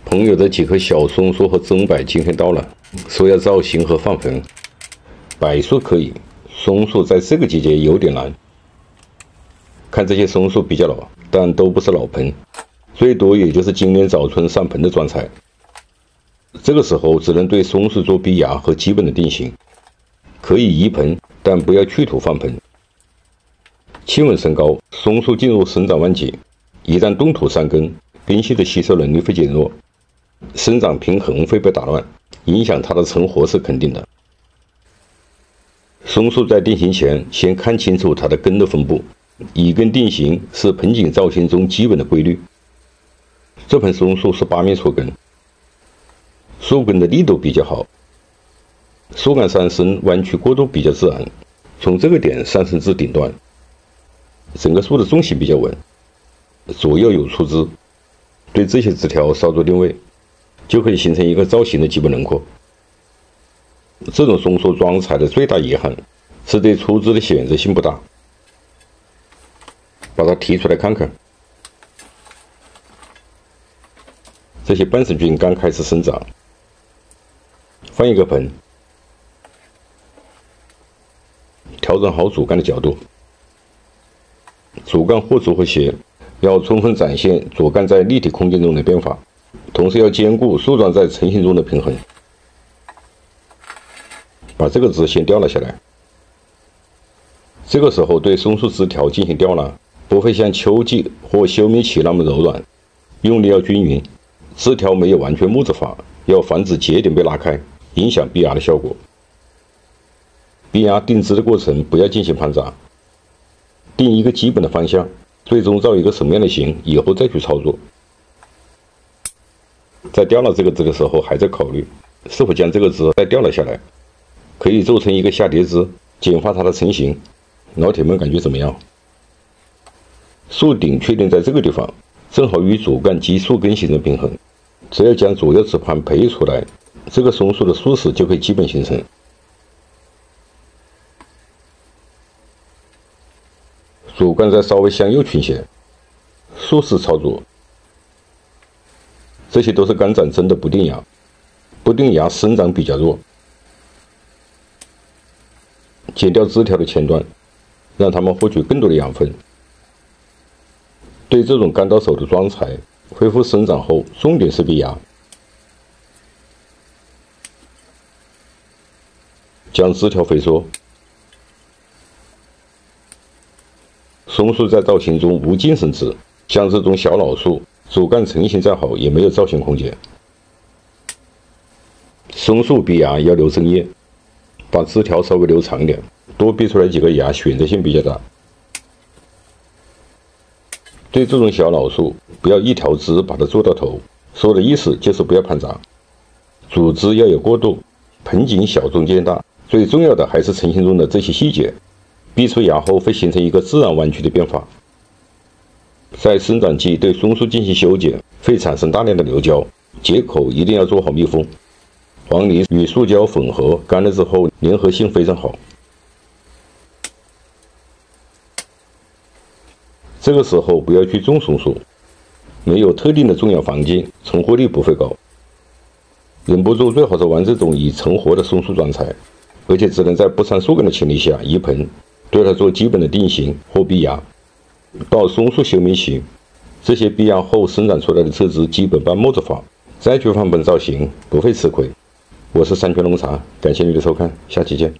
朋友的几棵小松树和砧柏今天到了，说要造型和放盆。柏树可以，松树在这个季节有点难。看这些松树比较老，但都不是老盆，最多也就是今年早春上盆的状态。这个时候只能对松树做逼芽和基本的定型，可以移盆，但不要去土放盆。气温升高，松树进入生长旺季，一旦冻土生根，根系的吸收能力会减弱，生长平衡会被打乱，影响它的成活是肯定的。松树在定型前，先看清楚它的根的分布，以根定型是盆景造型中基本的规律。这盆松树是8面错根，树根的力度比较好，树干上升弯曲过渡比较自然，从这个点上升至顶端，整个树的重心比较稳，左右有出枝。对这些枝条稍作定位，就可以形成一个造型的基本轮廓。这种松树装材的最大遗憾是对出枝的选择性不大。把它提出来看看，这些半生菌刚开始生长。换一个盆，调整好主干的角度，主干或粗或斜，要充分展现主干在立体空间中的变化，同时要兼顾树状在成型中的平衡。把这个枝先掉了下来，这个时候对松树枝条进行吊拉，不会像秋季或休眠期那么柔软，用力要均匀，枝条没有完全木质化，要防止节点被拉开，影响逼芽的效果。逼芽定枝的过程不要进行攀杂，定一个基本的方向，最终造一个什么样的形，以后再去操作。在吊拉这个枝的时候，还在考虑是否将这个枝再吊了下来，可以做成一个下跌枝，简化它的成型。老铁们感觉怎么样？树顶确定在这个地方，正好与主干及树根形成平衡。只要将左右枝盘培育出来，这个松树的树势就可以基本形成。主干再稍微向右倾斜，树势操作。这些都是刚长针的不定芽，不定芽生长比较弱。剪掉枝条的前端，让它们获取更多的养分。对这种刚到手的装材，恢复生长后，重点是逼芽。将枝条回缩。松树在造型中无精神值，像这种小老树，主干成型再好，也没有造型空间。松树逼芽要留针叶，把枝条稍微留长一点，多逼出来几个芽，选择性比较大。对这种小老树，不要一条枝把它做到头，说的意思就是不要攀杂，主枝要有过渡，盆景小中间大，最重要的还是成型中的这些细节。逼出芽后会形成一个自然弯曲的变化。在生长季对松树进行修剪，会产生大量的流胶，接口一定要做好密封。黄泥与塑胶混合，干了之后粘合性非常好。这个时候不要去种松树，没有特定的种养环境，成活率不会高。忍不住最好是玩这种已成活的松树装材，而且只能在不伤树根的前提下移盆，对它做基本的定型或逼芽。到松树休眠期，这些逼芽后生长出来的侧枝基本半木质化，再去放盆造型不会吃亏。我是山泉农场，感谢你的收看，下期见。